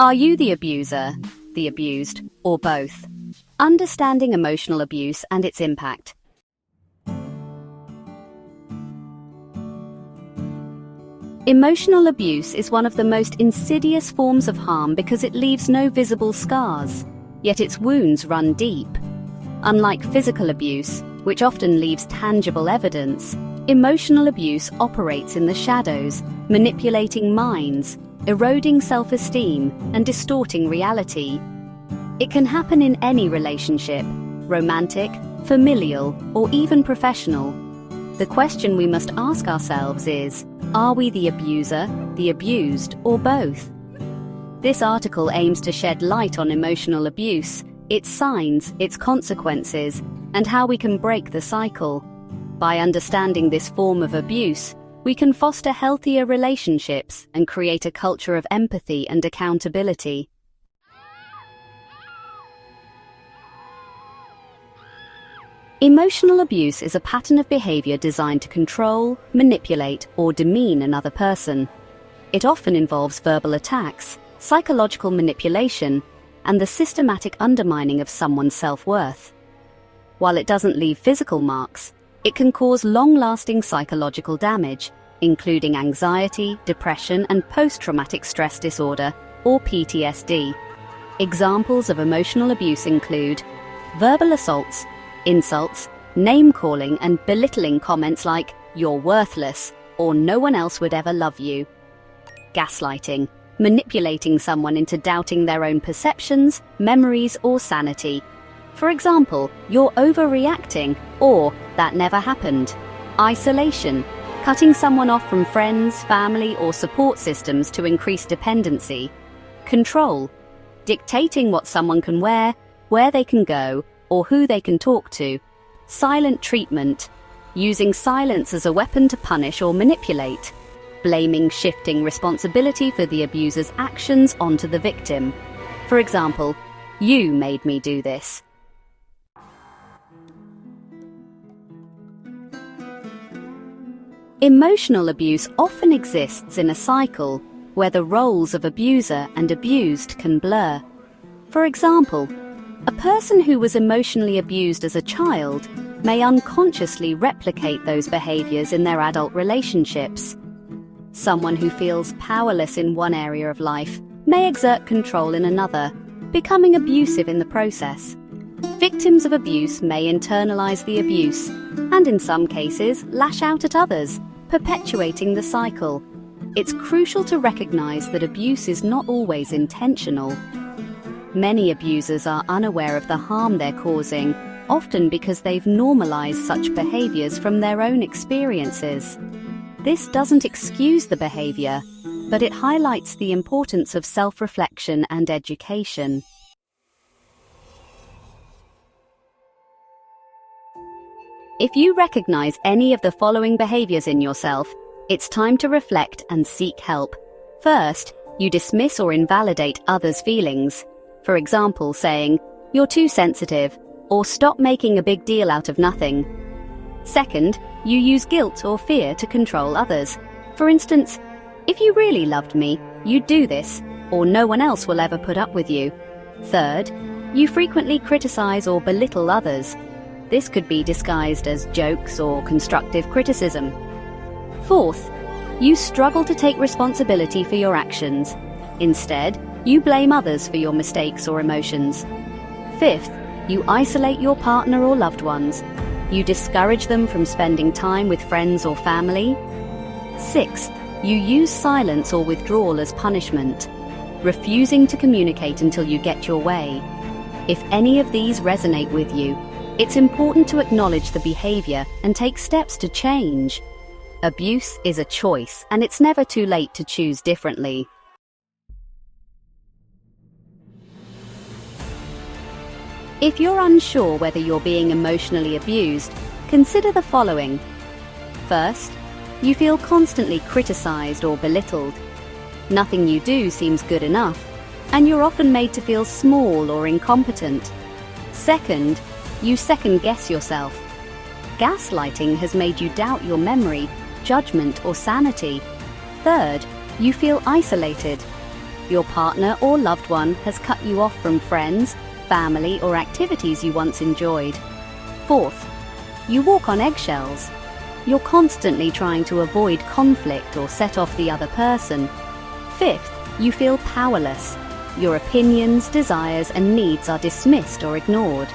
Are you the abuser, the abused, or both? Understanding emotional abuse and its impact. Emotional abuse is one of the most insidious forms of harm because it leaves no visible scars, yet its wounds run deep. Unlike physical abuse, which often leaves tangible evidence, emotional abuse operates in the shadows, manipulating minds, eroding self-esteem, and distorting reality. It can happen in any relationship, romantic, familial, or even professional. The question we must ask ourselves is, are we the abuser, the abused, or both? This article aims to shed light on emotional abuse, its signs, its consequences, and how we can break the cycle. By understanding this form of abuse, we can foster healthier relationships and create a culture of empathy and accountability. Emotional abuse is a pattern of behavior designed to control, manipulate, or demean another person. It often involves verbal attacks, psychological manipulation, and the systematic undermining of someone's self-worth. While it doesn't leave physical marks, it can cause long-lasting psychological damage, including anxiety, depression, and post-traumatic stress disorder, or PTSD. Examples of emotional abuse include verbal assaults, insults, name-calling, and belittling comments like, "You're worthless," or "No one else would ever love you." Gaslighting, manipulating someone into doubting their own perceptions, memories, or sanity. For example, "You're overreacting," or "That never happened." Isolation, cutting someone off from friends, family, or support systems to increase dependency. Control, dictating what someone can wear, where they can go, or who they can talk to. Silent treatment, using silence as a weapon to punish or manipulate. Blaming, shifting responsibility for the abuser's actions onto the victim. For example, "You made me do this." Emotional abuse often exists in a cycle where the roles of abuser and abused can blur. For example, a person who was emotionally abused as a child may unconsciously replicate those behaviors in their adult relationships. Someone who feels powerless in one area of life may exert control in another, becoming abusive in the process. Victims of abuse may internalize the abuse, and in some cases, lash out at others, perpetuating the cycle. It's crucial to recognize that abuse is not always intentional. Many abusers are unaware of the harm they're causing, often because they've normalized such behaviors from their own experiences. This doesn't excuse the behavior, but it highlights the importance of self-reflection and education. If you recognize any of the following behaviors in yourself, it's time to reflect and seek help. First, you dismiss or invalidate others' feelings. For example, saying, "You're too sensitive," or "Stop making a big deal out of nothing." Second, you use guilt or fear to control others. For instance, "If you really loved me, you'd do this," or "No one else will ever put up with you." Third, you frequently criticize or belittle others. This could be disguised as jokes or constructive criticism. Fourth, you struggle to take responsibility for your actions. Instead, you blame others for your mistakes or emotions. Fifth, you isolate your partner or loved ones. You discourage them from spending time with friends or family. Sixth, you use silence or withdrawal as punishment, refusing to communicate until you get your way. If any of these resonate with you, it's important to acknowledge the behavior and take steps to change. Abuse is a choice, and it's never too late to choose differently. If you're unsure whether you're being emotionally abused, consider the following. First, you feel constantly criticized or belittled. Nothing you do seems good enough, and you're often made to feel small or incompetent. Second, you second-guess yourself. Gaslighting has made you doubt your memory, judgment, or sanity. Third, you feel isolated. Your partner or loved one has cut you off from friends, family, or activities you once enjoyed. Fourth, you walk on eggshells. You're constantly trying to avoid conflict or set off the other person. Fifth, you feel powerless. Your opinions, desires, and needs are dismissed or ignored.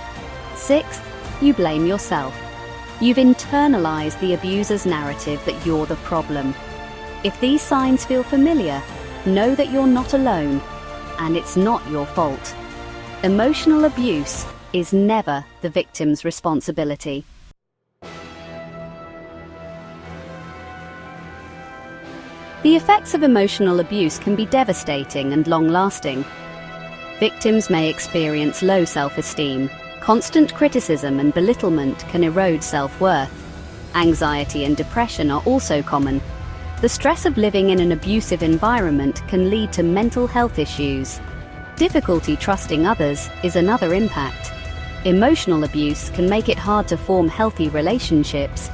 Sixth, you blame yourself. You've internalized the abuser's narrative that you're the problem. If these signs feel familiar, know that you're not alone, and it's not your fault. Emotional abuse is never the victim's responsibility. The effects of emotional abuse can be devastating and long-lasting. Victims may experience low self-esteem. Constant criticism and belittlement can erode self-worth. Anxiety and depression are also common. The stress of living in an abusive environment can lead to mental health issues. Difficulty trusting others is another impact. Emotional abuse can make it hard to form healthy relationships.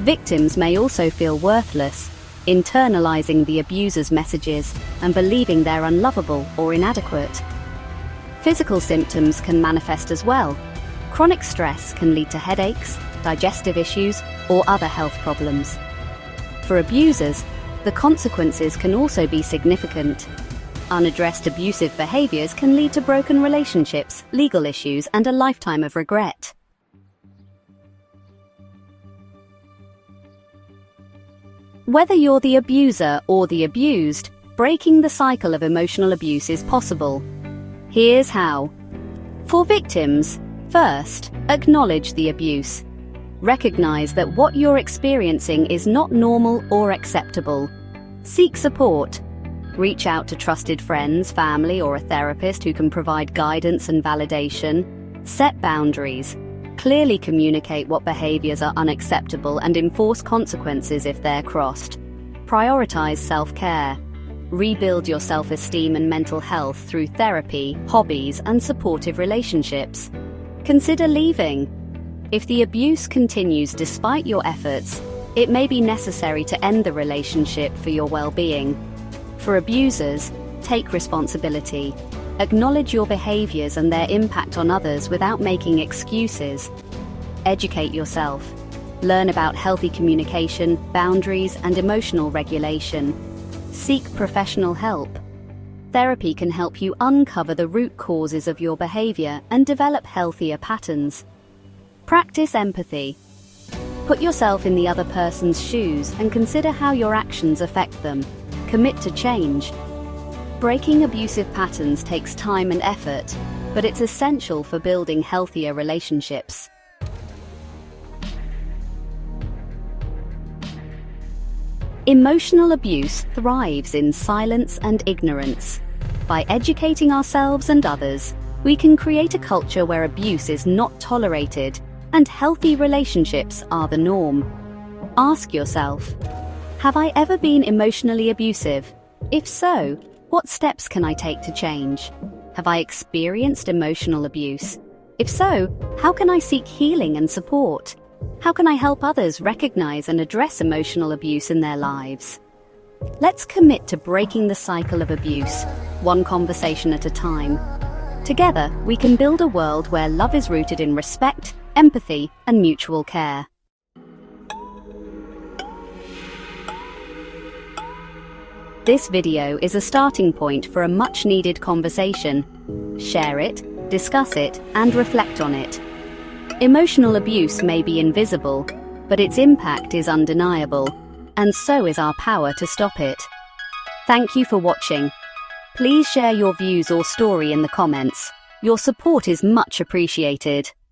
Victims may also feel worthless, internalizing the abuser's messages and believing they're unlovable or inadequate. Physical symptoms can manifest as well. Chronic stress can lead to headaches, digestive issues, or other health problems. For abusers, the consequences can also be significant. Unaddressed abusive behaviors can lead to broken relationships, legal issues, and a lifetime of regret. Whether you're the abuser or the abused, breaking the cycle of emotional abuse is possible. Here's how. For victims, first, acknowledge the abuse. Recognize that what you're experiencing is not normal or acceptable. Seek support. Reach out to trusted friends, family, or a therapist who can provide guidance and validation. Set boundaries. Clearly communicate what behaviors are unacceptable and enforce consequences if they're crossed. Prioritize self-care. Rebuild your self-esteem and mental health through therapy, hobbies, and supportive relationships. Consider leaving. If the abuse continues despite your efforts, it may be necessary to end the relationship for your well-being. For abusers, take responsibility. Acknowledge your behaviors and their impact on others without making excuses. Educate yourself. Learn about healthy communication, boundaries, and emotional regulation. Seek professional help. Therapy can help you uncover the root causes of your behavior and develop healthier patterns. Practice empathy. Put yourself in the other person's shoes and consider how your actions affect them. Commit to change. Breaking abusive patterns takes time and effort, but it's essential for building healthier relationships. Emotional abuse thrives in silence and ignorance. By educating ourselves and others, we can create a culture where abuse is not tolerated and healthy relationships are the norm. Ask yourself, have I ever been emotionally abusive? If so, what steps can I take to change? Have I experienced emotional abuse? If so, how can I seek healing and support? How can I help others recognize and address emotional abuse in their lives? Let's commit to breaking the cycle of abuse, one conversation at a time. Together, we can build a world where love is rooted in respect, empathy, and mutual care. This video is a starting point for a much-needed conversation. Share it, discuss it, and reflect on it. Emotional abuse may be invisible, but its impact is undeniable, and so is our power to stop it. Thank you for watching. Please share your views or story in the comments. Your support is much appreciated.